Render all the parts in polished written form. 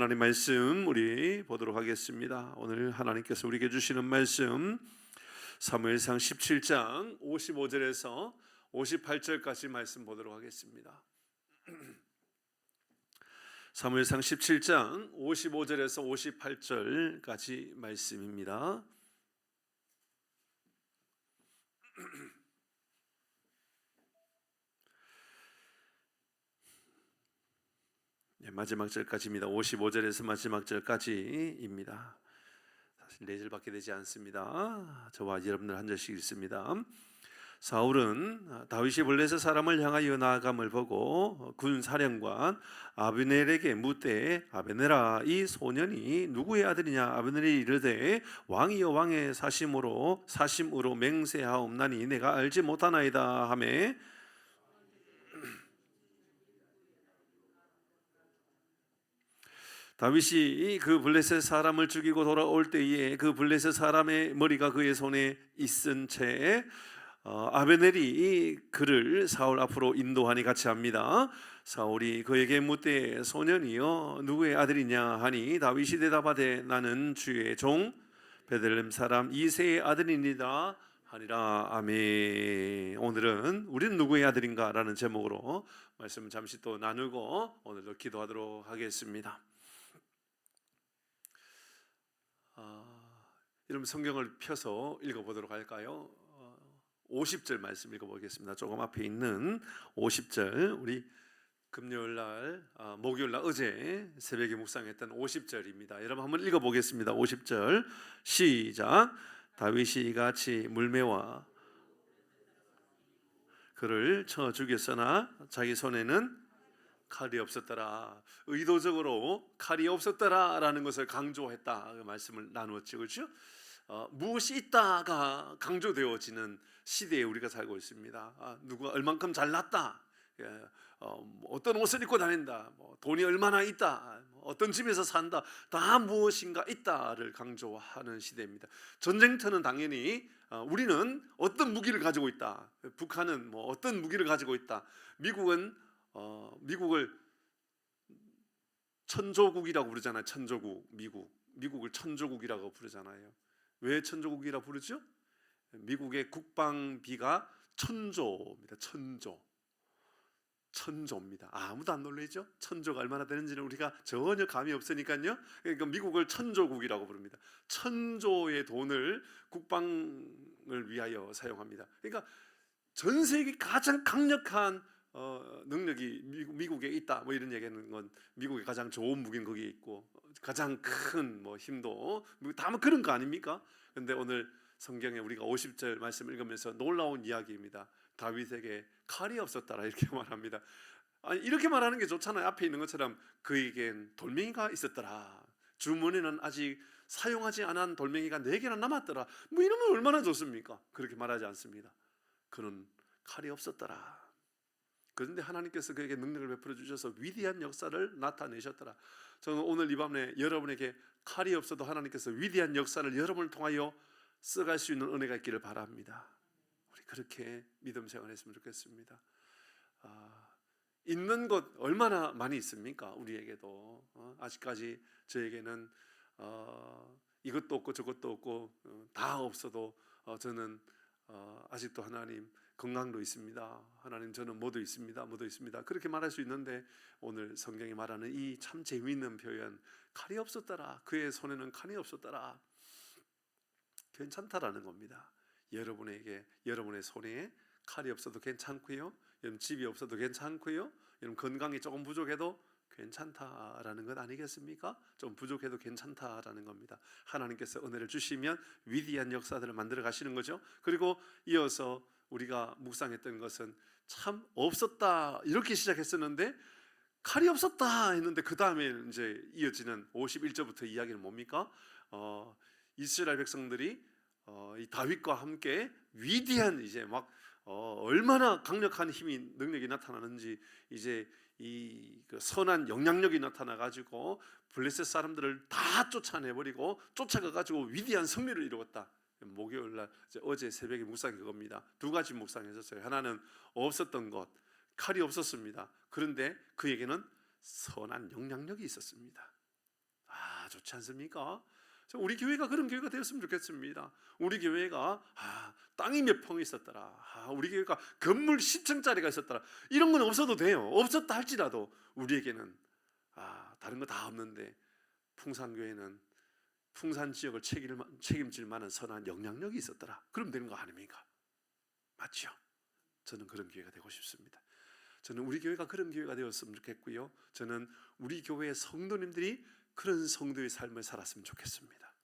하나님 말씀 우리 보도록 하겠습니다. 오늘 하나님께서 우리에게 주시는 말씀 사무엘상 17장 55절에서 58절까지 말씀 보도록 하겠습니다. 사무엘상 17장 55절에서 58절까지 말씀입니다. 마지막 절까지입니다. 55절에서 마지막 절까지입니다. 사실 4절밖에 되지 않습니다. 저와 여러분들 한 절씩 읽습니다. 사울은 다윗이 블레셋 사람을 향하여 나아감을 보고 군 사령관 아브넬에게 묻되 아브넬아 이 소년이 누구의 아들이냐. 아브넬이 이르되 왕이여 왕의 사심으로 맹세하옵나니 내가 알지 못하나이다 하매 다윗이 그 블레셋 사람을 죽이고 돌아올 때에 그 블레셋 사람의 머리가 그의 손에 있은 채 아브넬이 그를 사울 앞으로 인도하니 같이 합니다. 사울이 그에게 묻되 소년이여 누구의 아들이냐 하니 다윗이 대답하되 나는 주의 종 베들레헴 사람 이새의 아들이니이다 하니라. 아멘. 오늘은 우리는 누구의 아들인가 라는 제목으로 말씀을 잠시 또 나누고 오늘도 기도하도록 하겠습니다. 여러분 성경을 펴서 읽어보도록 할까요? 50절 말씀 읽어보겠습니다. 조금 앞에 있는 50절 우리 금요일날 목요일날 어제 새벽에 묵상했던 50절입니다. 여러분 한번 읽어보겠습니다. 50절 시작. 다윗이 이같이 물매와 그를 쳐 죽였으나 자기 손에는 칼이 없었더라. 의도적으로 칼이 없었더라라는 것을 강조했다. 그 말씀을 나누었죠, 그렇죠? 무엇이 있다가 강조되어지는 시대에 우리가 살고 있습니다. 누가 얼만큼 잘났다, 어떤 옷을 입고 다닌다, 돈이 얼마나 있다, 어떤 집에서 산다, 다 무엇인가 있다를 강조하는 시대입니다. 전쟁터는 당연히 우리는 어떤 무기를 가지고 있다, 북한은 어떤 무기를 가지고 있다, 미국을 천조국이라고 부르잖아요. 천조국. 미국을 천조국이라고 부르잖아요. 왜 천조국이라고 부르죠? 미국의 국방비가 천조입니다. 천조입니다. 아무도 안 놀라죠? 천조가 얼마나 되는지는 우리가 전혀 감이 없으니까요. 그러니까 미국을 천조국이라고 부릅니다. 천조의 돈을 국방을 위하여 사용합니다. 그러니까 전 세계 가장 강력한 능력이 미국에 있다. 이런 얘기하는 건 미국의 가장 좋은 무기는 거기에 있고 가장 큰 힘도 다 그런 거 아닙니까? 그런데 오늘 성경에 우리가 50절 말씀 읽으면서 놀라운 이야기입니다. 다윗에게 칼이 없었더라 이렇게 말합니다. 아니, 이렇게 말하는 게 좋잖아요. 앞에 있는 것처럼 그에겐 돌멩이가 있었더라. 주머니는 아직 사용하지 않은 돌멩이가 4개나 남았더라. 이러면 얼마나 좋습니까? 그렇게 말하지 않습니다. 그는 칼이 없었더라. 그런데 하나님께서 그에게 능력을 베풀어 주셔서 위대한 역사를 나타내셨더라. 저는 오늘 이 밤에 여러분에게 칼이 없어도 하나님께서 위대한 역사를 여러분을 통하여 써갈 수 있는 은혜가 있기를 바랍니다. 우리 그렇게 믿음 생활했으면 좋겠습니다. 있는 것 얼마나 많이 있습니까? 우리에게도 아직까지 저에게는 이것도 없고 저것도 없고 다 없어도 저는 아직도 하나님 건강도 있습니다. 하나님 저는 뭐도 있습니다. 그렇게 말할 수 있는데 오늘 성경이 말하는 이 참 재미있는 표현, 칼이 없었더라. 그의 손에는 칼이 없었더라. 괜찮다라는 겁니다. 여러분의 손에 칼이 없어도 괜찮고요. 여러분 집이 없어도 괜찮고요. 여러분 건강이 조금 부족해도 괜찮다라는 것 아니겠습니까? 좀 부족해도 괜찮다라는 겁니다. 하나님께서 은혜를 주시면 위대한 역사들을 만들어 가시는 거죠. 그리고 이어서 우리가 묵상했던 것은 참 없었다 이렇게 시작했었는데 칼이 없었다 했는데 그 다음에 이제 이어지는 51절부터 이야기는 뭡니까? 이스라엘 백성들이 이 다윗과 함께 위대한 이제 얼마나 강력한 힘이 능력이 나타나는지 이제 그 선한 영향력이 나타나 가지고 블레셋 사람들을 다 쫓아내버리고 쫓아가 가지고 위대한 승리를 이루었다. 목요일날 어제 새벽에 묵상이 그겁니다. 2가지 묵상했었어요. 하나는 없었던 것, 칼이 없었습니다. 그런데 그에게는 선한 영향력이 있었습니다. 좋지 않습니까? 우리 교회가 그런 교회가 되었으면 좋겠습니다. 우리 교회가 땅이 몇 평이 있었더라. 우리 교회가 건물 10층짜리가 있었더라. 이런 건 없어도 돼요. 없었다 할지라도 우리에게는 다른 거 다 없는데 풍산교회는 풍산 지역을 책임질 만한 선한 영향력이 있었더라. 그럼 되는 거 아닙니까? 맞죠? 저는 그런 교회가 되고 싶습니다. 저는 우리 교회가 그런 교회가 되었으면 좋겠고요. 저는 우리 교회의 성도님들이 그런 성도의 삶을 살았으면 좋겠습니다.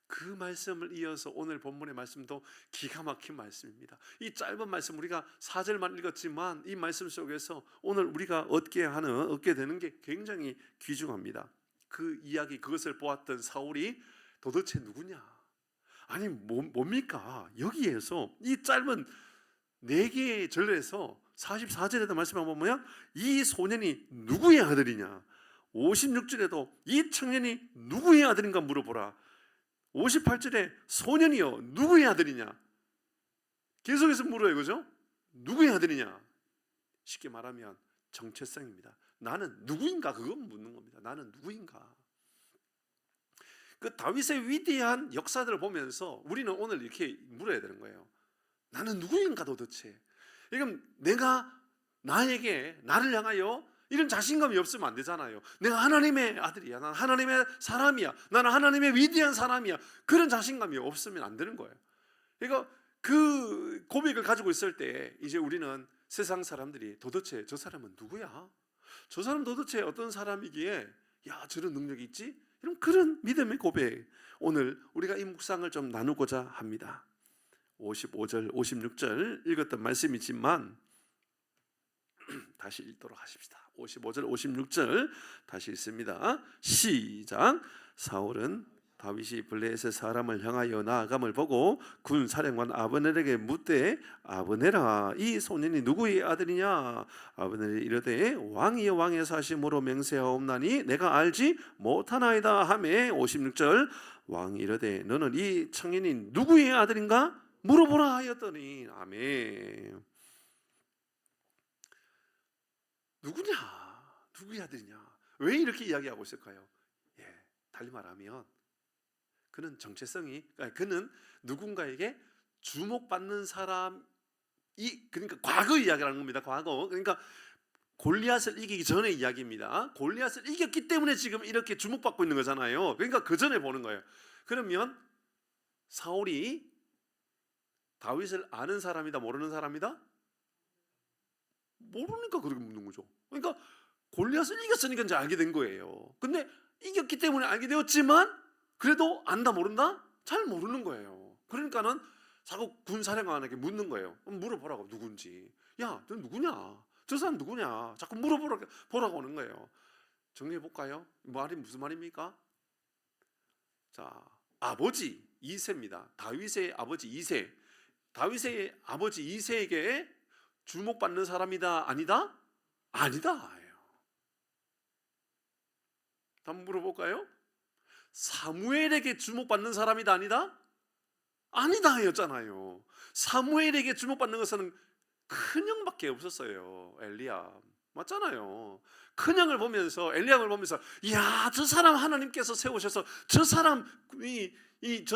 그 말씀을 이어서 오늘 본문의 말씀도 기가 막힌 말씀입니다. 이 짧은 말씀 우리가 4절만 읽었지만 이 말씀 속에서 오늘 우리가 얻게 되는 게 굉장히 귀중합니다. 그 이야기, 그것을 보았던 사울이 도대체 누구냐? 아니 뭡니까? 여기에서 이 짧은 4개의 절에서 44절에도 말씀을 보면 이 소년이 누구의 아들이냐? 56절에도 이 청년이 누구의 아들인가 물어보라. 58절에 소년이여 누구의 아들이냐? 계속해서 물어요. 그죠? 누구의 아들이냐? 쉽게 말하면 정체성입니다. 나는 누구인가? 그건 묻는 겁니다. 나는 누구인가? 그 다윗의 위대한 역사들을 보면서 우리는 오늘 이렇게 물어야 되는 거예요. 나는 누구인가 도대체? 그럼 내가 나를 향하여 이런 자신감이 없으면 안 되잖아요. 내가 하나님의 아들이야. 나는 하나님의 사람이야. 나는 하나님의 위대한 사람이야. 그런 자신감이 없으면 안 되는 거예요. 그러니까 그 고백을 가지고 있을 때 이제 우리는 세상 사람들이 도대체 저 사람은 누구야? 저 사람 도대체 어떤 사람이기에 저런 능력이 있지? 이런 그런 믿음의 고백, 오늘 우리가 이 묵상을 좀 나누고자 합니다. 55절, 56절 읽었던 말씀이지만 다시 읽도록 하십시다. 55절, 56절 다시 읽습니다. 시작. 사울은 다윗이 블레셋 사람을 향하여 나아감을 보고 군 사령관 아브넬에게 묻되 아브넬아 이 소년이 누구의 아들이냐? 아브넬이 이르되 왕이여 왕의 사심으로 맹세하옵나니 내가 알지 못하나이다 하매 56절 왕이 이르되 너는 이 청년이 누구의 아들인가 물어보라 하였더니 아멘. 누구의 아들이냐? 왜 이렇게 이야기하고 있을까요? 달리 말하면 그는 누군가에게 주목받는 사람이, 그러니까 과거 이야기라는 겁니다. 과거. 그러니까 골리앗을 이기기 전의 이야기입니다. 골리앗을 이겼기 때문에 지금 이렇게 주목받고 있는 거잖아요. 그러니까 그 전에 보는 거예요. 그러면 사울이 다윗을 아는 사람이다, 모르는 사람이다? 모르니까 그렇게 묻는 거죠. 그러니까 골리앗을 이겼으니까 이제 알게 된 거예요. 근데 이겼기 때문에 알게 되었지만 그래도 안다 모른다? 잘 모르는 거예요. 그러니까는 자꾸 군사령관에게 묻는 거예요. 물어보라고, 누군지. 야, 너 누구냐? 저 사람 누구냐? 자꾸 물어보라고 하는 거예요. 정리해 볼까요? 말이 무슨 말입니까? 자, 아버지 이새입니다. 다윗의 아버지 이새. 다윗의 아버지 이새에게 주목받는 사람이다, 아니다? 아니다. 한번 물어볼까요? 사무엘에게 주목받는 사람이다, 아니다? 아니다 하였잖아요. 사무엘에게 주목받는 것은 큰형밖에 없었어요. 엘리야, 맞잖아요. 큰형을 보면서, 엘리야를 보면서 저 사람 하나님께서 세우셔서 저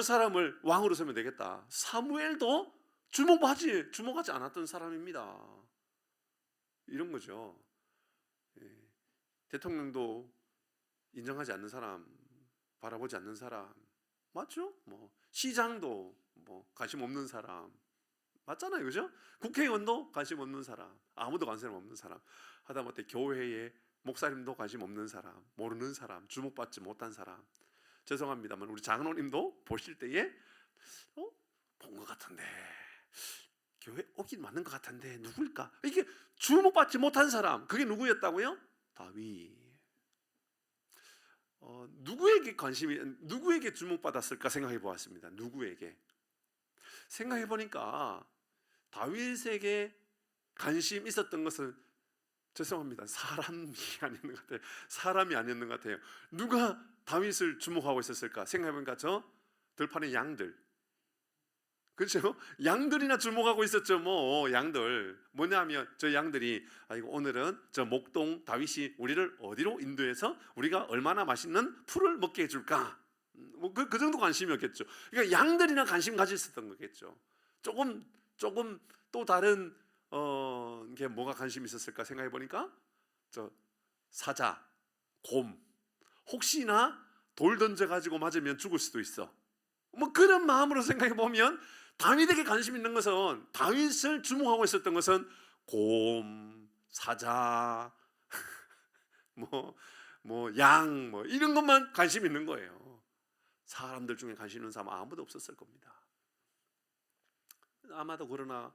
사람을 왕으로 세우면 되겠다. 사무엘도 주목하지 않았던 사람입니다. 이런 거죠. 대통령도 인정하지 않는 사람, 바라보지 않는 사람, 맞죠? 시장도 관심 없는 사람, 맞잖아요, 그죠? 국회의원도 관심 없는 사람, 아무도 관심 없는 사람, 하다못해 교회에 목사님도 관심 없는 사람, 모르는 사람, 주목받지 못한 사람. 죄송합니다만 우리 장로님도 보실 때에 본 것 같은데, 교회 오긴 맞는 것 같은데 누굴까? 이게 주목받지 못한 사람, 그게 누구였다고요? 다윗. 누구에게 주목받았을까 생각해 보았습니다. 누구에게? 생각해 보니까 다윗에게 관심 있었던 것은, 죄송합니다, 사람이 아니었는 것 같아요. 누가 다윗을 주목하고 있었을까 생각해 보니까 저 들판의 양들, 그렇죠? 양들이나 주목하고 있었죠. 뭐 양들 뭐냐면 저 양들이 아이고 오늘은 저 목동 다윗이 우리를 어디로 인도해서 우리가 얼마나 맛있는 풀을 먹게 해줄까? 뭐그 정도 관심이었겠죠. 그러니까 양들이나 관심 가지고 있었던 거겠죠. 조금 또 다른 게 뭐가 관심 있었을까 생각해 보니까 저 사자, 곰 혹시나 돌 던져 가지고 맞으면 죽을 수도 있어. 뭐 그런 마음으로 생각해 보면 다윗에게 관심 있는 것은 다윗을 주목하고 있었던 것은 곰, 사자, 양, 이런 것만 관심 있는 거예요. 사람들 중에 관심 있는 사람 아무도 없었을 겁니다. 아마도 그러나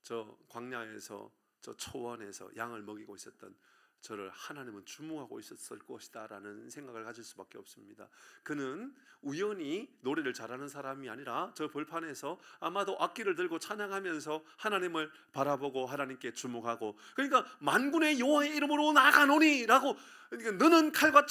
저 광야에서 저 초원에서 양을 먹이고 있었던 저를 하나님은 주목하고 있었을 것이다라는 생각을 가질 수밖에 없습니다. 그는 우연히 노래를 잘하는 사람이 아니라 저 벌판에서 아마도 악기를 들고 찬양하면서 하나님을 바라보고 하나님께 주목하고, 그러니까 만군의 여호와의 이름으로 나가노니라고, 그러니까 너는 칼과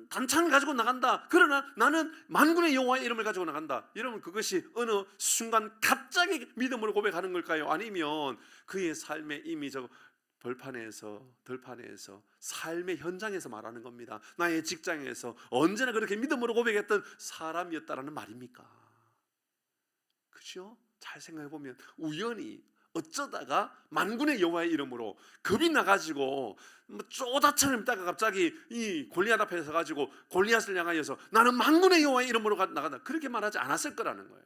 단창을 가지고 나간다. 그러나 나는 만군의 여호와의 이름을 가지고 나간다. 여러분 그것이 어느 순간 갑자기 믿음으로 고백하는 걸까요? 아니면 그의 삶에 이미 저 들판에서 삶의 현장에서 말하는 겁니다. 나의 직장에서 언제나 그렇게 믿음으로 고백했던 사람이었다라는 말입니까? 그렇죠? 잘 생각해 보면 우연히 어쩌다가 만군의 여호와의 이름으로 겁이 나가지고 쪼다처럼 있다가 갑자기 이 골리앗 앞에 서가지고 골리앗을 향하여서 나는 만군의 여호와의 이름으로 나간다, 그렇게 말하지 않았을 거라는 거예요.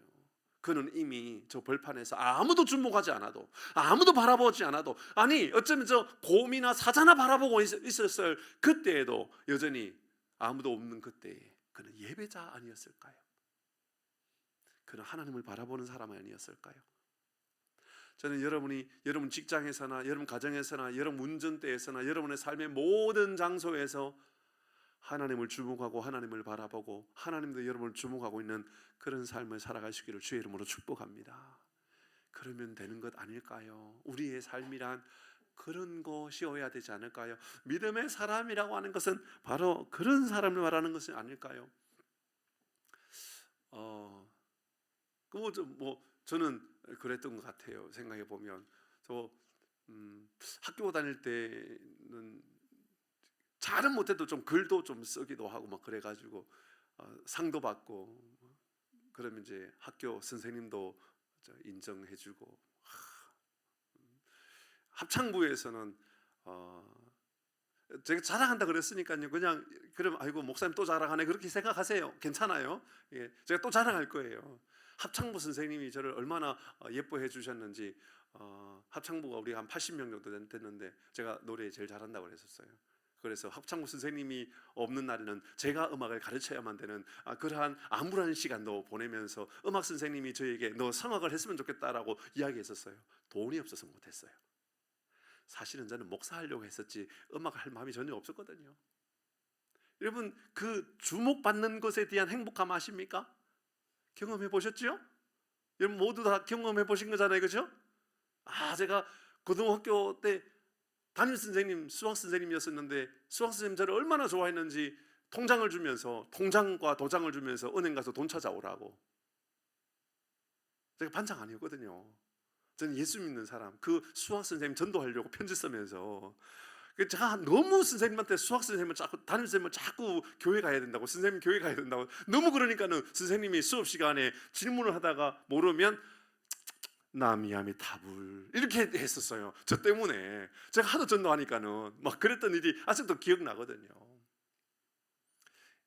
그는 이미 저 벌판에서 아무도 주목하지 않아도, 아무도 바라보지 않아도, 아니 어쩌면 저 곰이나 사자나 바라보고 있었을 그때에도 여전히 아무도 없는 그때에 그는 예배자 아니었을까요? 그는 하나님을 바라보는 사람 아니었을까요? 저는 여러분 직장에서나 여러분 가정에서나 여러분 운전대에서나 여러분의 삶의 모든 장소에서 하나님을 주목하고 하나님을 바라보고 하나님도 여러분을 주목하고 있는 그런 삶을 살아가시기를 주의 이름으로 축복합니다. 그러면 되는 것 아닐까요? 우리의 삶이란 그런 것이어야 되지 않을까요? 믿음의 사람이라고 하는 것은 바로 그런 사람을 말하는 것이 아닐까요? 저는 그랬던 것 같아요. 생각해 보면 학교 다닐 때는 잘은 못해도 좀 글도 좀 쓰기도 하고 막 그래가지고 상도 받고, 그러면 이제 학교 선생님도 인정해주고, 합창부에서는 제가 자랑한다 그랬으니까요. 그냥 그럼 아이고 목사님 또 자랑하네 그렇게 생각하세요. 괜찮아요. 예, 제가 또 자랑할 거예요. 합창부 선생님이 저를 얼마나 예뻐해 주셨는지. 합창부가 우리 한 80명 정도 됐는데 제가 노래 제일 잘한다고 그랬었어요. 그래서 합창부 선생님이 없는 날에는 제가 음악을 가르쳐야만 되는 그러한 암울한 시간도 보내면서 음악 선생님이 저에게 너 성악을 했으면 좋겠다라고 이야기했었어요. 돈이 없어서 못했어요. 사실은 저는 목사하려고 했었지 음악을 할 마음이 전혀 없었거든요. 여러분 그 주목받는 것에 대한 행복함 아십니까? 경험해 보셨죠? 여러분 모두 다 경험해 보신 거잖아요, 그렇죠? 제가 고등학교 때 담임 선생님 수학 선생님이었었는데 수학 선생님 저를 얼마나 좋아했는지 통장을 주면서, 통장과 도장을 주면서 은행 가서 돈 찾아오라고. 제가 반장 아니었거든요. 저는 예수 믿는 사람, 그 수학 선생님 전도하려고 편지 쓰면서 제가 너무 선생님한테 수학 선생님을 자꾸, 담임 선생님을 자꾸 교회 가야 된다고, 선생님 교회 가야 된다고 너무 그러니까는 선생님이 수업 시간에 질문을 하다가 모르면 나미야미 타불 이렇게 했었어요. 저 때문에 제가 하도 전도하니까는 막 그랬던 일이 아직도 기억나거든요.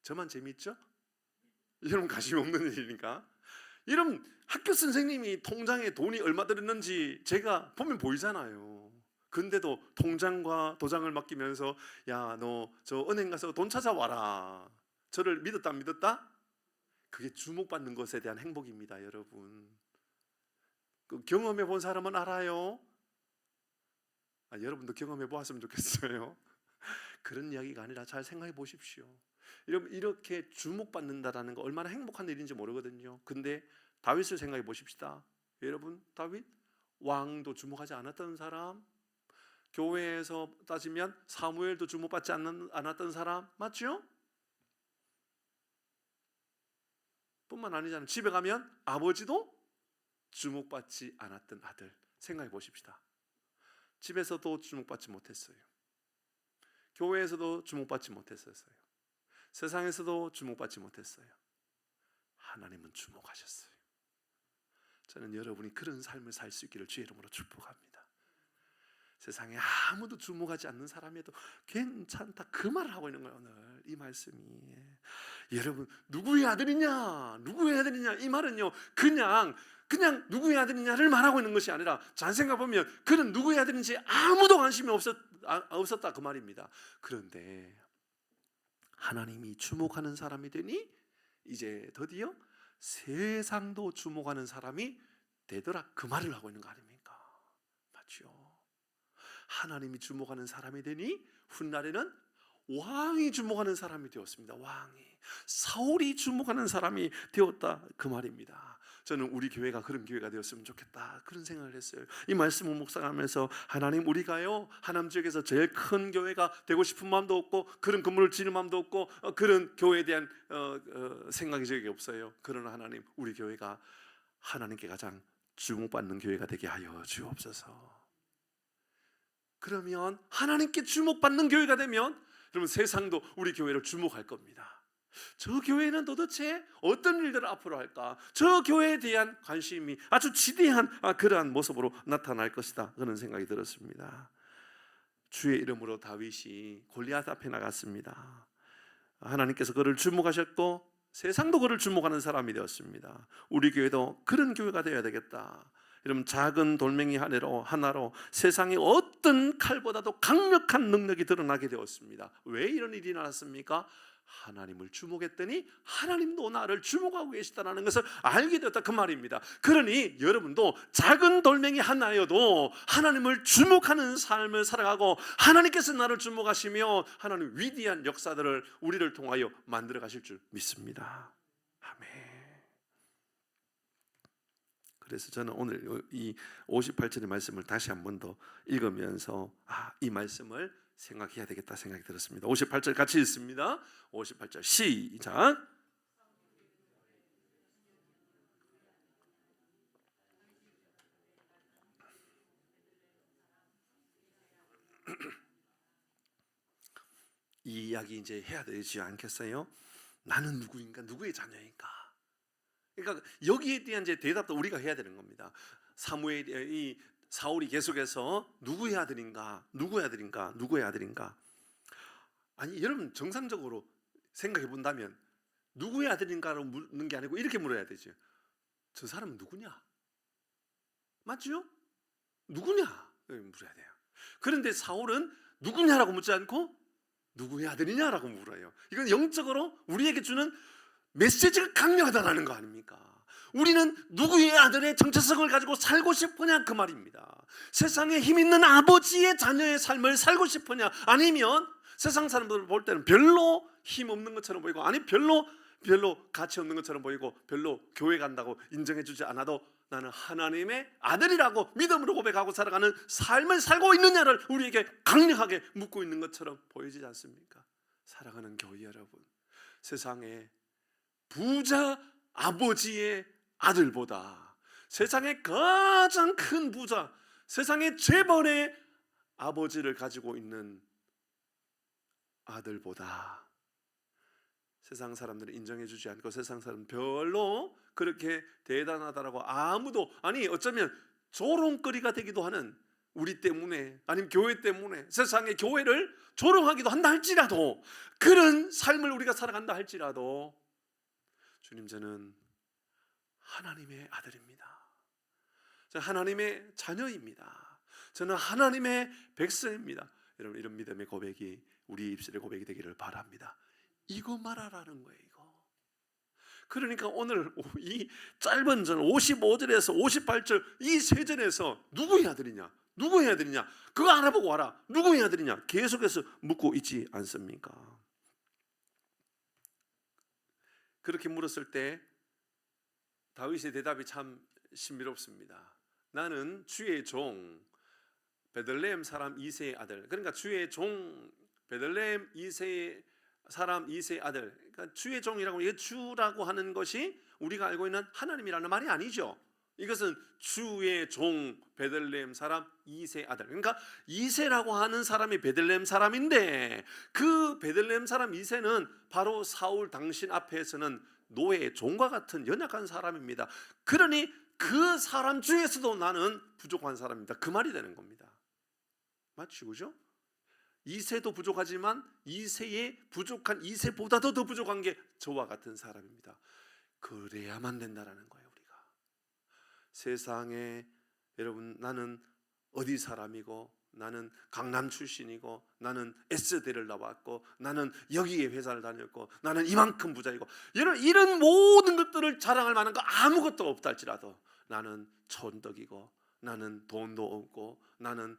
저만 재밌죠? 여러분 관심 없는 일이니까. 여러분 학교 선생님이 통장에 돈이 얼마 들었는지 제가 보면 보이잖아요. 근데도 통장과 도장을 맡기면서 야 너 저 은행 가서 돈 찾아와라. 저를 믿었다 안 믿었다? 그게 주목받는 것에 대한 행복입니다, 여러분. 그 경험해 본 사람은 알아요. 여러분도 경험해 보았으면 좋겠어요. 그런 이야기가 아니라 잘 생각해 보십시오. 여러분 이렇게 주목받는다라는 거 얼마나 행복한 일인지 모르거든요. 근데 다윗을 생각해 보십시다. 여러분 다윗 왕도 주목하지 않았던 사람, 교회에서 따지면 사무엘도 주목받지 않았던 사람 맞죠? 뿐만 아니잖아요. 집에 가면 아버지도 주목받지 않았던 아들 생각해 보십시다. 집에서도 주목받지 못했어요. 교회에서도 주목받지 못했어요. 세상에서도 주목받지 못했어요. 하나님은 주목하셨어요. 저는 여러분이 그런 삶을 살 수 있기를 주의 이름으로 축복합니다. 세상에 아무도 주목하지 않는 사람에도 괜찮다, 그 말을 하고 있는 거예요. 오늘 이 말씀이 여러분 누구의 아들이냐, 누구의 아들이냐, 이 말은요 그냥 누구의 아들이냐를 말하고 있는 것이 아니라 잘 생각해보면 그는 누구의 아들인지 아무도 관심이 없었다 그 말입니다. 그런데 하나님이 주목하는 사람이 되니 이제 드디어 세상도 주목하는 사람이 되더라, 그 말을 하고 있는 거 아닙니까? 맞죠? 하나님이 주목하는 사람이 되니 훗날에는 왕이 주목하는 사람이 되었습니다. 왕이, 사울이 주목하는 사람이 되었다 그 말입니다. 저는 우리 교회가 그런 교회가 되었으면 좋겠다 그런 생각을 했어요. 이 말씀을 묵상하면서 하나님, 우리가요 하남 지역에서 제일 큰 교회가 되고 싶은 마음도 없고 그런 건물을 지는 마음도 없고 그런 교회에 대한 생각이 저에게 없어요. 그러나 하나님, 우리 교회가 하나님께 가장 주목받는 교회가 되게 하여 주옵소서. 그러면 하나님께 주목받는 교회가 되면 여러분 세상도 우리 교회를 주목할 겁니다. 저 교회는 도대체 어떤 일들을 앞으로 할까? 저 교회에 대한 관심이 아주 지대한 그러한 모습으로 나타날 것이다 그런 생각이 들었습니다. 주의 이름으로 다윗이 골리앗 앞에 나갔습니다. 하나님께서 그를 주목하셨고 세상도 그를 주목하는 사람이 되었습니다. 우리 교회도 그런 교회가 되어야 되겠다. 여러분, 작은 돌멩이 하나로 세상의 어떤 칼보다도 강력한 능력이 드러나게 되었습니다. 왜 이런 일이 나왔습니까? 하나님을 주목했더니 하나님도 나를 주목하고 계시다는 것을 알게 되었다 그 말입니다. 그러니 여러분도 작은 돌멩이 하나여도 하나님을 주목하는 삶을 살아가고 하나님께서 나를 주목하시며 하나님 위대한 역사들을 우리를 통하여 만들어 가실 줄 믿습니다. 아멘. 그래서 저는 오늘 이 58절의 말씀을 다시 한 번 더 읽으면서 이 말씀을 생각해야 되겠다 생각이 들었습니다. 58절 같이 읽습니다. 58절 시작. 이 이야기 이제 해야 되지 않겠어요? 나는 누구인가? 누구의 자녀인가? 그러니까 여기에 대한 이제 대답도 우리가 해야 되는 겁니다. 사울이 계속해서 누구의 아들인가? 누구의 아들인가? 누구의 아들인가? 아니 여러분, 정상적으로 생각해 본다면 누구의 아들인가로 묻는 게 아니고 이렇게 물어야 되죠. 저 사람은 누구냐? 맞죠? 누구냐? 물어야 돼요. 그런데 사울은 누구냐라고 묻지 않고 누구의 아들이냐라고 물어요. 이건 영적으로 우리에게 주는 메시지가 강력하다는 거 아닙니까? 우리는 누구의 아들의 정체성을 가지고 살고 싶으냐 그 말입니다. 세상에 힘 있는 아버지의 자녀의 삶을 살고 싶으냐, 아니면 세상 사람들 볼 때는 별로 힘 없는 것처럼 보이고 아니 별로 가치 없는 것처럼 보이고 별로 교회 간다고 인정해 주지 않아도 나는 하나님의 아들이라고 믿음으로 고백하고 살아가는 삶을 살고 있느냐를 우리에게 강력하게 묻고 있는 것처럼 보이지 않습니까? 사랑하는 교회 여러분, 세상에 부자 아버지의 아들보다 세상의 가장 큰 부자, 세상의 재벌의 아버지를 가지고 있는 아들보다 세상 사람들은 인정해주지 않고 세상 사람은 별로 그렇게 대단하다라고 아무도, 아니 어쩌면 조롱거리가 되기도 하는 우리 때문에 아니면 교회 때문에 세상의 교회를 조롱하기도 한다 할지라도, 그런 삶을 우리가 살아간다 할지라도 주님, 저는 하나님의 아들입니다. 저는 하나님의 자녀입니다. 저는 하나님의 백성입니다. 여러분, 이런 믿음의 고백이 우리 입술의 고백이 되기를 바랍니다. 이거 말하라는 거예요. 이거. 그러니까 오늘 이 짧은 절 55절에서 58절 이 세 절에서 누구의 아들이냐, 누구의 아들이냐, 그거 알아보고 와라, 누구의 아들이냐 계속해서 묻고 있지 않습니까? 그렇게 물었을 때 다윗의 대답이 참 신비롭습니다. 나는 주의 종 베들레헴 사람 이새의 아들. 그러니까 주의 종 베들레헴 이새의 사람 이새의 아들. 그러니까 주의 종이라고, 이게 주라고 하는 것이 우리가 알고 있는 하나님이라는 말이 아니죠. 이것은 주의 종 베들레헴 사람 이세 아들. 그러니까 이세라고 하는 사람이 베들레헴 사람인데 그 베들레헴 사람 이세는 바로 사울 당신 앞에서는 노예 종과 같은 연약한 사람입니다. 그러니 그 사람 중에서도 나는 부족한 사람입니다. 그 말이 되는 겁니다. 맞죠? 그죠? 이세도 부족하지만 이세의 부족한 이세보다도 더 부족한 게 저와 같은 사람입니다. 그래야만 된다라는 거예요. 우리가 세상에 여러분 나는 어디 사람이고 나는 강남 출신이고 나는 S대를 나왔고 나는 여기에 회사를 다녔고 나는 이만큼 부자이고 이런 모든 것들을 자랑할 만한 거 아무것도 없다 할지라도 나는 촌덕이고 나는 돈도 없고 나는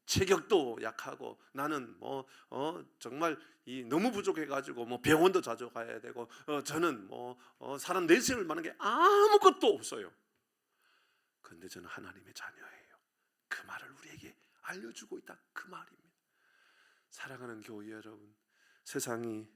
체격도 약하고 나는 정말 너무 부족해가지고 병원도 자주 가야 되고 저는 사람 내세울 만한 게 아무것도 없어요. 그런데 저는 하나님의 자녀예요. 그 말을 우리에게 알려주고 있다. 그 말입니다. 사랑하는 교회 여러분, 세상이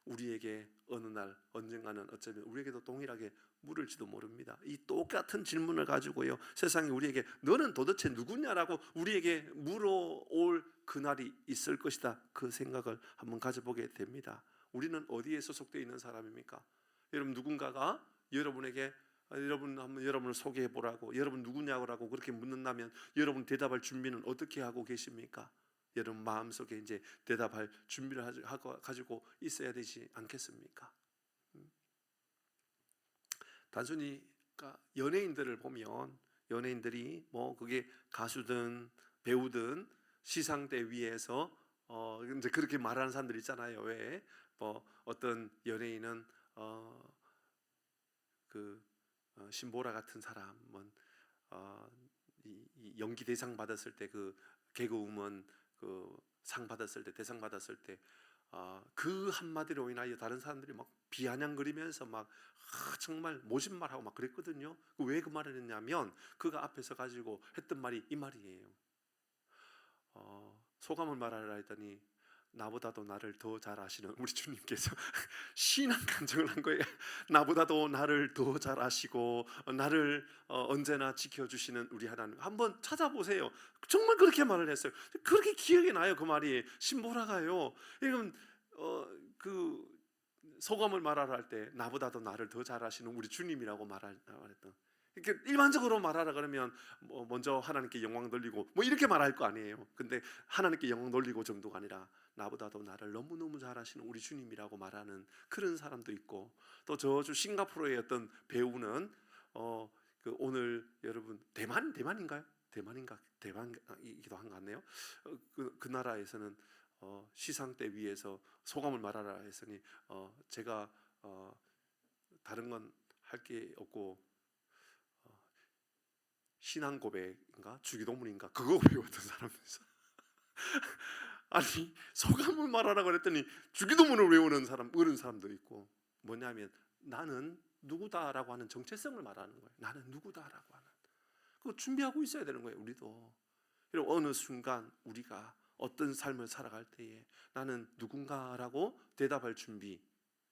우리에게 어느 날 언젠가는 어쩌면 우리에게도 동일하게 물을지도 모릅니다. 이 똑같은 질문을 가지고요 세상이 우리에게 너는 도대체 누구냐라고 우리에게 물어올 그날이 있을 것이다. 그 생각을 한번 가져보게 됩니다. 우리는 어디에 소속되어 있는 사람입니까? 여러분 누군가가 여러분에게 한번 여러분을 소개해 보라고 여러분 누구냐고 그렇게 묻는다면 여러분 대답할 준비는 어떻게 하고 계십니까? 여러분 마음속에 이제 대답할 준비를 가지고 있어야 되지 않겠습니까? 단순히 연예인들을 보면 연예인들이 그게 가수든 배우든 시상대 위에서 이제 그렇게 말하는 사람들 있잖아요. 왜 어떤 연예인은 신보라 같은 사람은 이 연기 대상 받았을 때 그 개그우먼 상 받았을 때 대상 받았을 때 그 한마디로 인하여 다른 사람들이 막 비아냥거리면서 막 정말 모진말하고 막 그랬거든요. 왜 그 말을 했냐면 그가 앞에서 가지고 했던 말이 이 말이에요. 소감을 말하라 했더니 나보다도 나를 더 잘 아시는 우리 주님께서 신앙 간증을 한 거예요. 나보다도 나를 더 잘 아시고 나를 언제나 지켜주시는 우리 하나님. 한번 찾아보세요. 정말 그렇게 말을 했어요. 그렇게 기억이 나요. 그 말이 신보라가요. 이건 그 소감을 말하라 할 때 나보다도 나를 더 잘 아시는 우리 주님이라고 말했던. 이렇게 일반적으로 말하라 그러면 먼저 하나님께 영광 돌리고 이렇게 말할 거 아니에요. 근데 하나님께 영광 돌리고 정도가 아니라 나보다도 나를 너무너무 잘 아시는 우리 주님이라고 말하는 그런 사람도 있고, 또 저주 싱가포르의 어떤 배우는 오늘 여러분 대만인가요? 대만이기도 한 것 같네요. 그 나라에서는 시상대 위에서 소감을 말하라 했으니 제가 다른 건 할 게 없고 신앙 고백인가 주기도문인가 그거 배웠던 사람이었어. 아니 소감을 말하라 그랬더니 주기도문을 외우는 사람 그런 사람도 있고, 뭐냐면 나는 누구다라고 하는 정체성을 말하는 거예요. 나는 누구다라고 하는 그거 준비하고 있어야 되는 거예요. 우리도 어느 순간 우리가 어떤 삶을 살아갈 때에 나는 누군가라고 대답할 준비,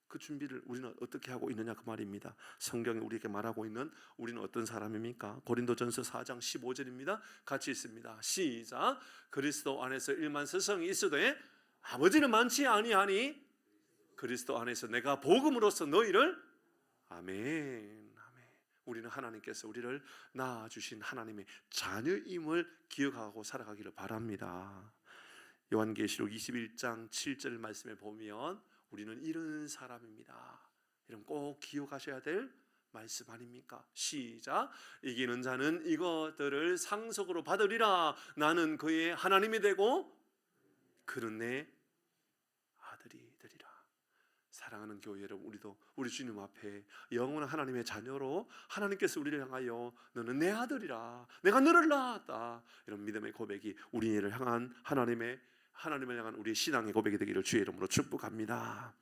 그 준비를 우리는 어떻게 하고 있느냐 그 말입니다. 성경이 우리에게 말하고 있는 우리는 어떤 사람입니까? 고린도전서 4장 15절입니다. 같이 읽습니다. 시작. 그리스도 안에서 일만 서성이 있어도 아버지는 많지 아니하니 그리스도 안에서 내가 복음으로써 너희를 아멘. 우리는 하나님께서 우리를 낳아주신 하나님의 자녀임을 기억하고 살아가기를 바랍니다. 요한계시록 21장 7절 말씀에 보면 우리는 이런 사람입니다. 이런 꼭 기억하셔야 될 말씀 아닙니까? 시작. 이기는 자는 이것들을 상속으로 받으리라. 나는 그의 하나님이 되고 그는 내 아들이 되리라. 사랑하는 교회 여러분, 우리도 우리 주님 앞에 영원한 하나님의 자녀로 하나님께서 우리를 향하여 너는 내 아들이라, 내가 너를 낳았다, 이런 믿음의 고백이 우리를 향한 하나님을 향한 우리의 신앙의 고백이 되기를 주의 이름으로 축복합니다.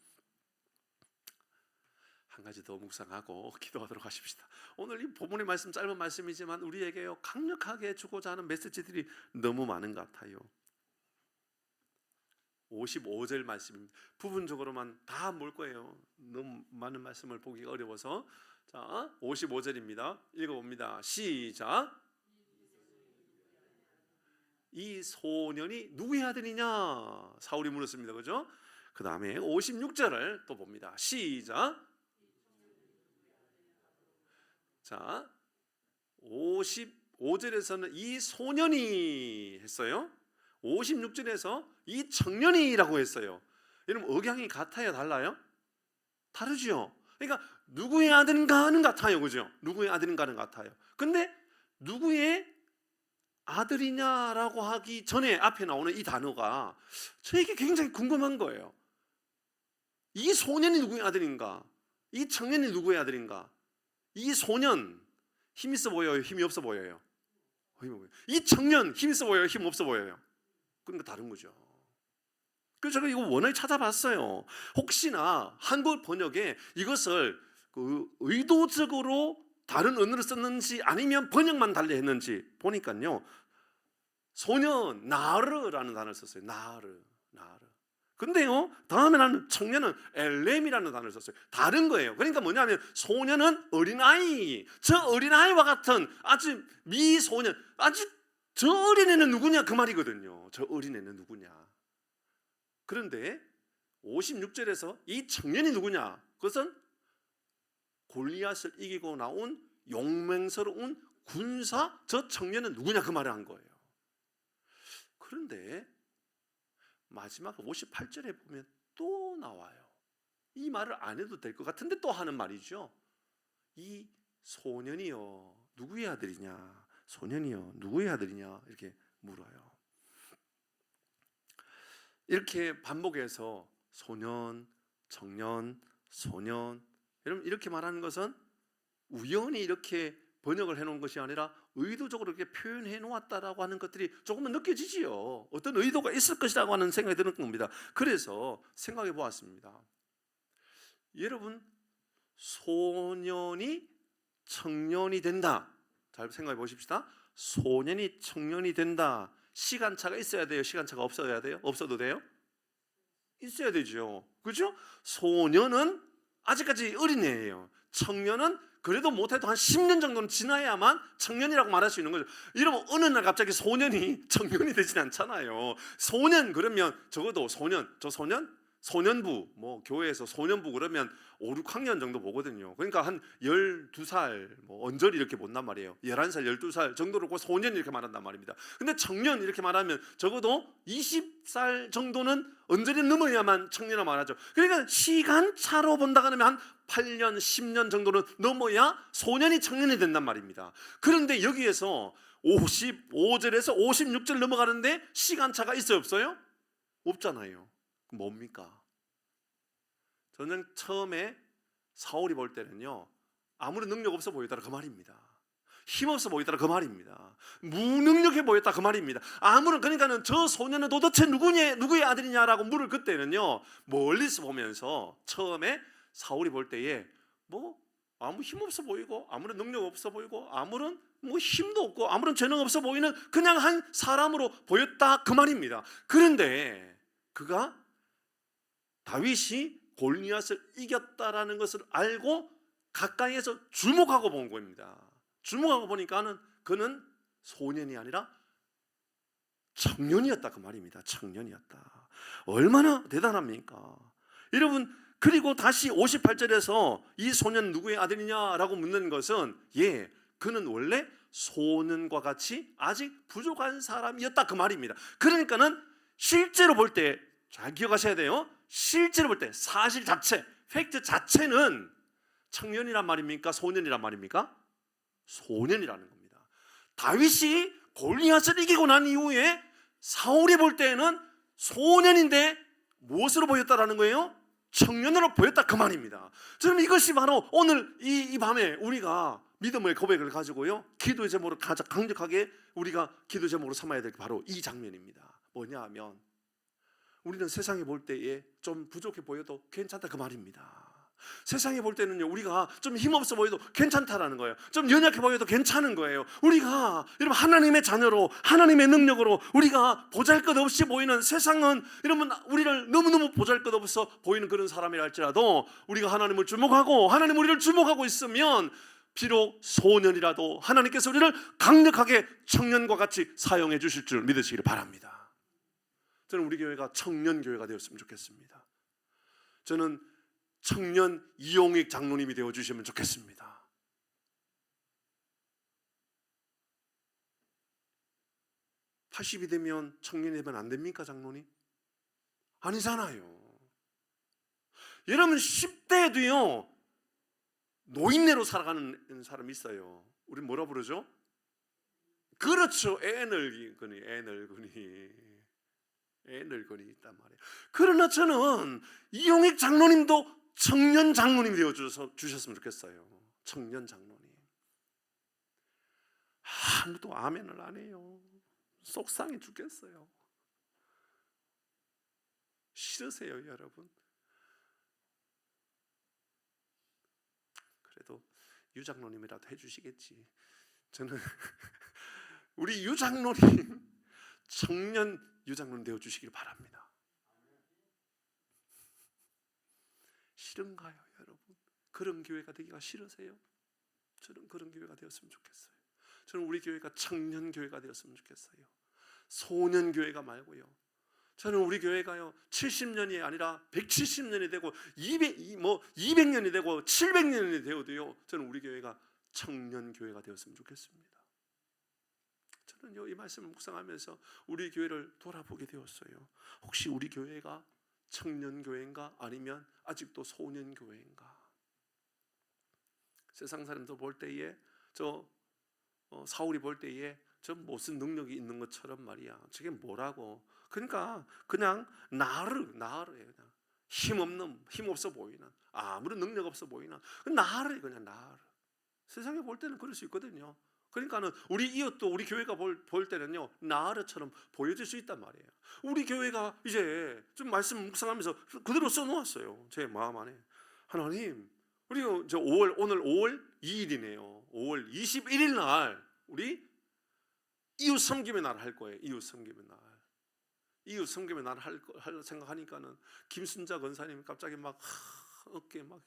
한 가지 더 묵상하고 기도하도록 하십시다. 오늘 이 본문의 말씀 짧은 말씀이지만 우리에게 강력하게 주고자 하는 메시지들이 너무 많은 것 같아요. 55절 말씀입니다. 부분적으로만 다 볼 거예요. 너무 많은 말씀을 보기가 어려워서 자, 55절입니다. 읽어봅니다. 시작. 이 소년이 누구의 아들이냐? 사울이 물었습니다. 그죠? 그 다음에 56절을 또 봅니다. 시작. 자, 55절에서는 이 소년이 했어요. 56절에서 이 청년이라고 했어요. 여러분 억양이 같아요? 달라요? 다르죠. 그러니까 누구의 아들인가는 같아요. 그죠? 누구의 아들인가는 같아요. 근데 누구의 아들이냐라고 하기 전에 앞에 나오는 이 단어가 저에게 굉장히 궁금한 거예요. 이 소년이 누구의 아들인가? 이 청년이 누구의 아들인가? 이 소년 힘 있어 보여요? 힘이 없어 보여요? 이 청년 힘 있어 보여요? 힘 없어 보여요? 그러니까 다른 거죠. 그래서 제가 이거 원어에 찾아봤어요. 혹시나 한국 번역에 이것을 의도적으로 다른 언어를 썼는지 아니면 번역만 달리 했는지 보니까요, 소년 나르라는 단어를 썼어요. 나르. 근데요, 다음에 나는 청년은 엘렘이라는 단어를 썼어요. 다른 거예요. 그러니까 뭐냐면 소년은 어린아이, 저 어린아이와 같은 아주 미소년, 아주 저 어린애는 누구냐 그 말이거든요. 저 어린애는 누구냐. 그런데 56절에서 이 청년이 누구냐? 그것은 골리앗을 이기고 나온 용맹스러운 군사, 저 청년은 누구냐 그 말을 한 거예요. 그런데 마지막 58절에 보면 또 나와요. 이 말을 안 해도 될 것 같은데 또 하는 말이죠. 이 소년이요 누구의 아들이냐? 소년이요 누구의 아들이냐? 이렇게 물어요. 이렇게 반복해서 소년, 청년, 소년, 여러분 이렇게 말하는 것은 우연히 이렇게 번역을 해놓은 것이 아니라 의도적으로 이렇게 표현해 놓았다라고 하는 것들이 조금은 느껴지지요. 어떤 의도가 있을 것이라고 하는 생각이 드는 겁니다. 그래서 생각해 보았습니다. 여러분, 소년이 청년이 된다. 잘 생각해 보십시다. 소년이 청년이 된다. 시간차가 있어야 돼요? 시간차가 없어야 돼요? 없어도 돼요? 있어야 되죠. 그렇죠? 소년은 아직까지 어린애예요. 청년은 그래도 못해도 한 10년 정도는 지나야만 청년이라고 말할 수 있는 거죠. 여러분 어느 날 갑자기 소년이 청년이 되진 않잖아요. 소년 그러면 적어도 소년, 저 소년? 소년부, 뭐 교회에서 소년부 그러면 5, 6학년 정도 보거든요. 그러니까 한 12살, 뭐 언저리 이렇게 본단 말이에요. 11살, 12살 정도로 그 소년 이렇게 말한단 말입니다. 근데 청년 이렇게 말하면 적어도 20살 정도는 언저리 넘어야만 청년이라고 말하죠. 그러니까 시간차로 본다 그러면 한 8년, 10년 정도는 넘어야 소년이 청년이 된단 말입니다. 그런데 여기에서 55절에서 56절 넘어가는데 시간차가 있어요, 없어요? 없잖아요. 뭡니까? 저는 처음에 사울이 볼 때는요, 아무런 능력 없어 보였다 그 말입니다. 힘없어 보였다 그 말입니다. 무능력해 보였다 그 말입니다. 그러니까는 저 소년은 도대체 누구의 아들이냐라고 물을 그때는요, 멀리서 보면서 처음에 사울이 볼 때에 뭐 아무 힘없어 보이고 아무런 능력 없어 보이고 아무런 뭐 힘도 없고 아무런 재능 없어 보이는 그냥 한 사람으로 보였다 그 말입니다. 그런데 그가 다윗이 골리앗을 이겼다라는 것을 알고 가까이에서 주목하고 본 겁니다. 주목하고 보니까는 그는 소년이 아니라 청년이었다 그 말입니다. 청년이었다. 얼마나 대단합니까? 여러분, 그리고 다시 58절에서 이 소년 누구의 아들이냐라고 묻는 것은 그는 원래 소년과 같이 아직 부족한 사람이었다 그 말입니다. 그러니까는 실제로 볼 때 잘 기억하셔야 돼요. 실제로 볼 때 사실 자체, 팩트 자체는 청년이란 말입니까? 소년이란 말입니까? 소년이라는 겁니다. 다윗이 골리앗을 이기고 난 이후에 사울이 볼 때에는 소년인데 무엇으로 보였다라는 거예요? 청년으로 보였다 그 말입니다. 저는 이것이 바로 오늘 이 밤에 우리가 믿음의 고백을 가지고요, 기도의 제목으로 가장 강력하게 우리가 기도 제목으로 삼아야 될 게 바로 이 장면입니다. 뭐냐 하면 우리는 세상에 볼 때에 좀 부족해 보여도 괜찮다 그 말입니다. 세상에 볼 때는요, 우리가 좀 힘없어 보여도 괜찮다라는 거예요. 좀 연약해 보여도 괜찮은 거예요. 우리가 여러분 하나님의 자녀로, 하나님의 능력으로 우리가 보잘것없이 보이는, 세상은 여러분 우리를 너무너무 보잘것없어 보이는 그런 사람이라 할지라도 우리가 하나님을 주목하고 하나님 우리를 주목하고 있으면 비록 소년이라도 하나님께서 우리를 강력하게 청년과 같이 사용해 주실 줄 믿으시기를 바랍니다. 저는 우리 교회가 청년 교회가 되었으면 좋겠습니다. 저는 청년 이용익 장로님이 되어주시면 좋겠습니다. (80이) 되면 청년이 되면 안 됩니까, 장로님? 아니잖아요. 여러분 10대에도요 노인네로 살아가는 사람이 있어요. 우리 뭐라 부르죠? 그렇죠. 애늙은이 있단 말이에요. 그러나 저는 이용익 장로님도 청년 장로님이 되어주셨으면 좋겠어요. 청년 장로님. 아무도 아멘을 안 해요. 속상해 죽겠어요. 싫으세요, 여러분? 그래도 유 장로님이라도 해주시겠지. 저는 우리 유 장로님, 청년 유 장로님 되어주시길 바랍니다. 싫은가요, 여러분? 그런 교회가 되기가 싫으세요? 저는 그런 교회가 되었으면 좋겠어요. 저는 우리 교회가 청년 교회가 되었으면 좋겠어요. 소년 교회가 말고요. 저는 우리 교회가요 70년이 아니라 170년이 되고 200년이 되고 700년이 되어도요 저는 우리 교회가 청년 교회가 되었으면 좋겠습니다. 저는요 이 말씀을 묵상하면서 우리 교회를 돌아보게 되었어요. 혹시 우리 교회가 청년 교회인가 아니면 아직도 소년 교회인가? 세상 사람도 볼 때에 사울이 볼 때에 저 무슨 능력이 있는 것처럼 말이야. 저게 뭐라고? 그러니까 그냥 나르예요. 그냥 힘없어 보이는, 아무런 능력 없어 보이는 나르, 그냥 나르. 세상에 볼 때는 그럴 수 있거든요. 그러니까는 우리 이웃도 우리 교회가 볼 때는요 나르처럼 보여질 수 있단 말이에요. 우리 교회가 이제 좀 말씀 묵상하면서 그대로 써놓았어요. 제 마음 안에. 하나님, 우리 오늘 5월 2일이네요. 5월 21일 날 우리 이웃 섬김의 날 할 거예요. 이웃 섬김의 날 할 생각하니까는 김순자 권사님 갑자기 막 어깨 막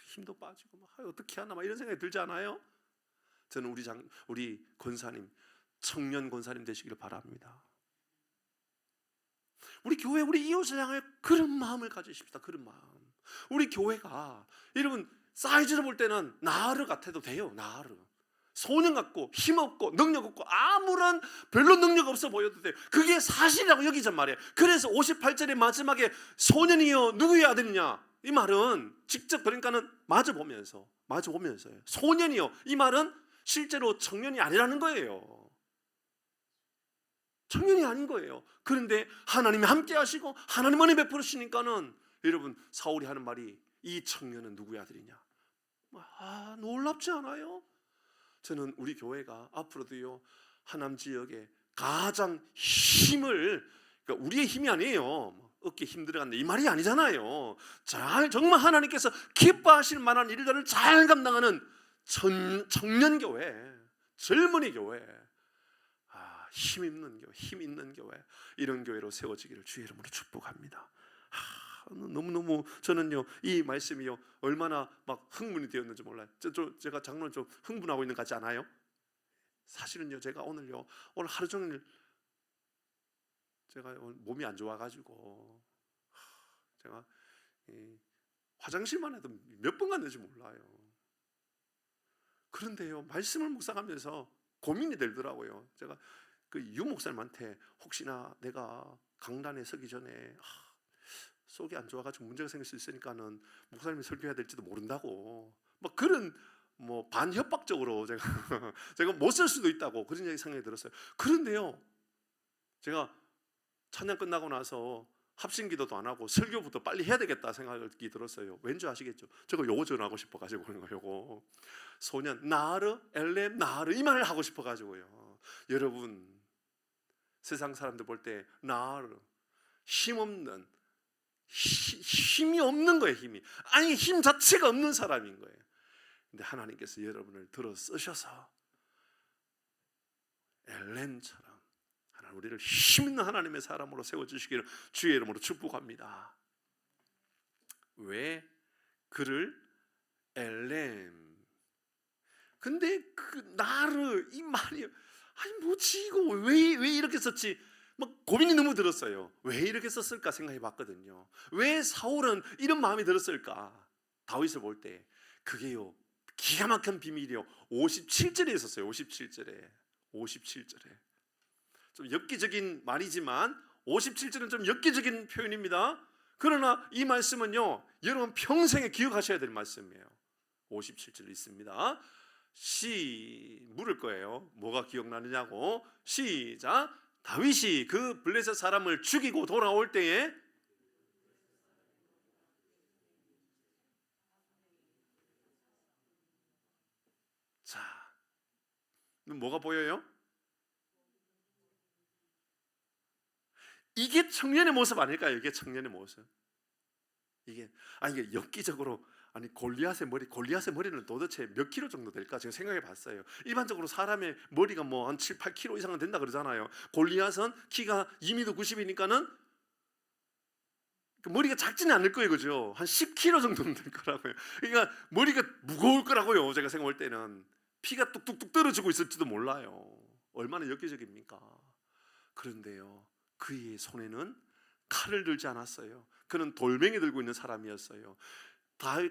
힘도 빠지고 막 어떻게 하나 막 이런 생각이 들지 않아요? 저는 우리 권사님, 청년 권사님 되시기를 바랍니다. 우리 교회, 우리 이웃을 향해 그런 마음을 가지십시다. 그런 마음. 우리 교회가 여러분 사이즈를 볼 때는 나르 같아도 돼요. 나르. 소년 같고 힘없고 능력 없고 아무런 별로 능력 없어 보여도 돼요. 그게 사실이라고 여기란 말이에요. 그래서 58절의 마지막에 소년이여 누구의 아들이냐, 이 말은 직접 그러니까는 마주보면서요. 소년이요, 이 말은 실제로 청년이 아니라는 거예요. 청년이 아닌 거예요. 그런데 하나님이 함께 하시고 하나님 은혜 베푸시니까는 여러분 사울이 하는 말이 이 청년은 누구의 아들이냐. 놀랍지 않아요? 저는 우리 교회가 앞으로도요 하남 지역에 가장 힘을, 그러니까 우리의 힘이 아니에요. 어깨 힘 들어간다 이 말이 아니잖아요. 정말 하나님께서 기뻐하실 만한 일들을 잘 감당하는 청년 교회, 젊은이 교회, 힘 있는 교회, 이런 교회로 세워지기를 주의 이름으로 축복합니다. 너무너무 저는요 이 말씀이요 얼마나 막 흥분이 되었는지 몰라요. 제가 장로는 좀 흥분하고 있는 것 같지 않아요? 사실은요 제가 오늘 하루 종일 제가 몸이 안 좋아가지고 제가 화장실만 해도 몇 번 갔는지 몰라요. 그런데요 말씀을 묵상하면서 고민이 되더라고요. 제가 그 유 목사님한테 혹시나 내가 강단에 서기 전에 속이 안 좋아가지고 문제가 생길 수 있으니까는 목사님이 설교해야 될지도 모른다고 그런 반협박적으로 제가 못 쓸 수도 있다고 그런 생각이 들었어요. 그런데요 제가 찬양 끝나고 나서 합심기도도 안 하고 설교부터 빨리 해야 되겠다 생각이 들었어요. 왠지 아시겠죠? 제가 요거 전하고 싶어가지고 그런 거예요. 요거 소년 나르 엘렘 나르 이 말을 하고 싶어가지고요. 여러분 세상 사람들 볼 때 나르 힘없는 힘이 없는 거예요. 힘이. 아니 힘 자체가 없는 사람인 거예요. 근데 하나님께서 여러분을 들어 쓰셔서 엘렘처럼 하나님 우리를 힘 있는 하나님의 사람으로 세워주시기를 주의 이름으로 축복합니다. 왜 그를 엘렘? 근데 그 나르 이 말이 아니 뭐지 이거 왜 이렇게 썼지? 막 고민이 너무 들었어요. 왜 이렇게 썼을까 생각해 봤거든요. 왜 사울은 이런 마음이 들었을까? 다윗을 볼 때 그게요 기가 막힌 비밀이요. 57절에 있었어요. 57절에 좀 엽기적인 말이지만 57절은 좀 엽기적인 표현입니다. 그러나 이 말씀은요 여러분 평생에 기억하셔야 될 말씀이에요. 57절 있습니다. 물을 거예요. 뭐가 기억나느냐고. 시작. 다윗이 그 블레셋 사람을 죽이고 돌아올 때에 자, 뭐가 보여요? 이게 청년의 모습 아닐까요? 이게 청년의 모습. 이게 엽기적으로 골리앗의 머리는 도대체 몇 킬로 정도 될까? 제가 생각해 봤어요. 일반적으로 사람의 머리가 뭐 한 7, 8킬로 이상은 된다 그러잖아요. 골리앗은 키가 2m 90이니까는 머리가 작지는 않을 거예요. 그죠? 한 10킬로 정도는 될 거라고요. 그러니까 머리가 무거울 거라고요. 제가 생각할 때는 피가 뚝뚝뚝 떨어지고 있을지도 몰라요. 얼마나 엽기적입니까? 그런데요. 그의 손에는 칼을 들지 않았어요. 그는 돌멩이 들고 있는 사람이었어요.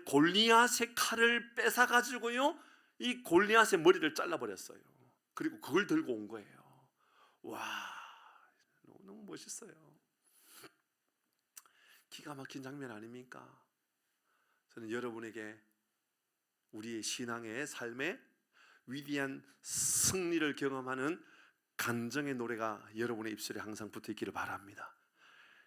골리앗의 칼을 뺏어 가지고요 이 골리앗의 머리를 잘라버렸어요. 그리고 그걸 들고 온 거예요. 와, 너무 멋있어요. 기가 막힌 장면 아닙니까? 저는 여러분에게 우리의 신앙의 삶에 위대한 승리를 경험하는 간정의 노래가 여러분의 입술에 항상 붙어 있기를 바랍니다.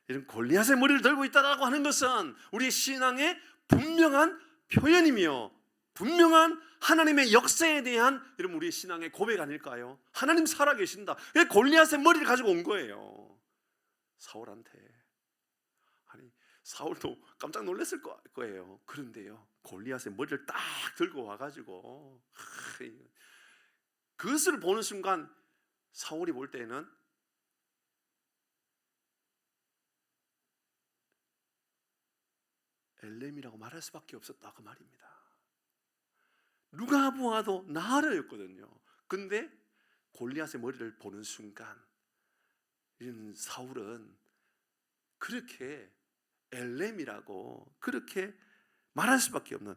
이런 골리앗의 머리를 들고 있다라고 하는 것은 우리의 신앙의 분명한 표현이며 분명한 하나님의 역사에 대한 여러분 우리의 신앙의 고백 아닐까요? 하나님 살아계신다. 골리앗의 머리를 가지고 온 거예요. 사울한테. 사울도 깜짝 놀랐을 거예요. 그런데요 골리앗의 머리를 딱 들고 와가지고 그것을 보는 순간 사울이 볼 때는 엘렘이라고 말할 수밖에 없었다 그 말입니다. 누가 보아도 나르였거든요. 근데 골리앗의 머리를 보는 순간 이런 사울은 그렇게 엘렘이라고 그렇게 말할 수밖에 없는,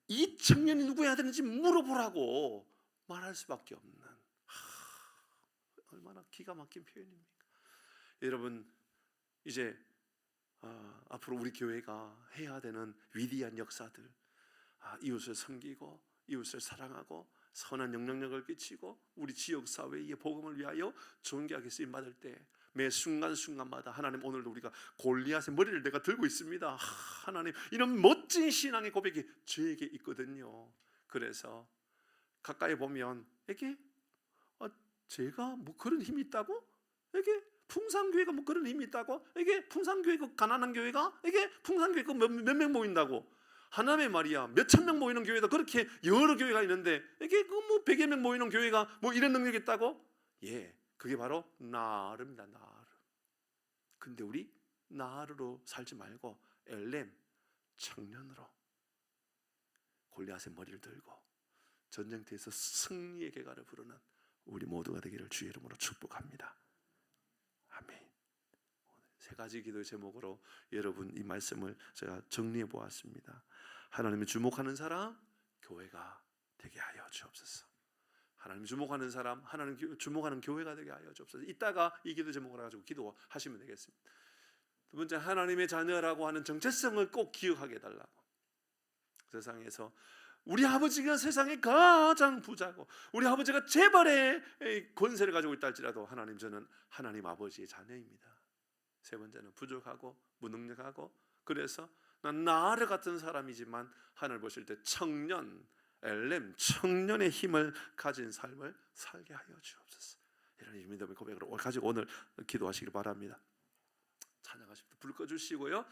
이 청년이 누구야 되는지 물어보라고 말할 수밖에 없는, 얼마나 기가 막힌 표현입니까? 여러분 이제 앞으로 우리 교회가 해야 되는 위대한 역사들, 이웃을 섬기고 이웃을 사랑하고 선한 영향력을 끼치고 우리 지역사회의 복음을 위하여 존귀하게 쓰임받을 때 매 순간순간마다 하나님, 오늘도 우리가 골리앗의 머리를 내가 들고 있습니다. 하나님, 이런 멋진 신앙의 고백이 저에게 있거든요. 그래서 가까이 보면 이게 제가 뭐 그런 힘이 있다고? 이게 풍산교회가 뭐 그런 힘이 있다고? 이게 풍산교회가 가난한 교회가? 이게 풍산교회가 몇 명 모인다고? 하나님의 말이야, 몇천 명 모이는 교회도 그렇게 여러 교회가 있는데 이게 그 뭐 100여 명 모이는 교회가 뭐 이런 능력이 있다고? 예, 그게 바로 나르입니다. 나르. 근데 우리 나르로 살지 말고 엘렘, 청년으로 골리앗의 머리를 들고 전쟁터에서 승리의 개가를 부르는 우리 모두가 되기를 주의 이름으로 축복합니다. 아멘. 세 가지 기도의 제목으로 여러분 이 말씀을 제가 정리해 보았습니다. 하나님을 주목하는 사람, 교회가 되게 하여 주옵소서. 하나님 주목하는 사람, 하나님 주목하는 교회가 되게 하여 주옵소서. 이따가 이 기도 제목을 가지고 기도하시면 되겠습니다. 두 번째, 하나님의 자녀라고 하는 정체성을 꼭 기억하게 해달라고. 세상에서 우리 아버지가 세상에 가장 부자고 우리 아버지가 재벌의 권세를 가지고 있다 할지라도 하나님, 저는 하나님 아버지의 자녀입니다. 세 번째는 부족하고 무능력하고, 그래서 난 나르 같은 사람이지만 하늘 보실 때 청년, 엘렘, 청년의 힘을 가진 삶을 살게 하여 주옵소서. 이런 믿음의 고백으로 가지고 오늘 기도하시길 바랍니다. 찬양하십시오. 불 꺼주시고요.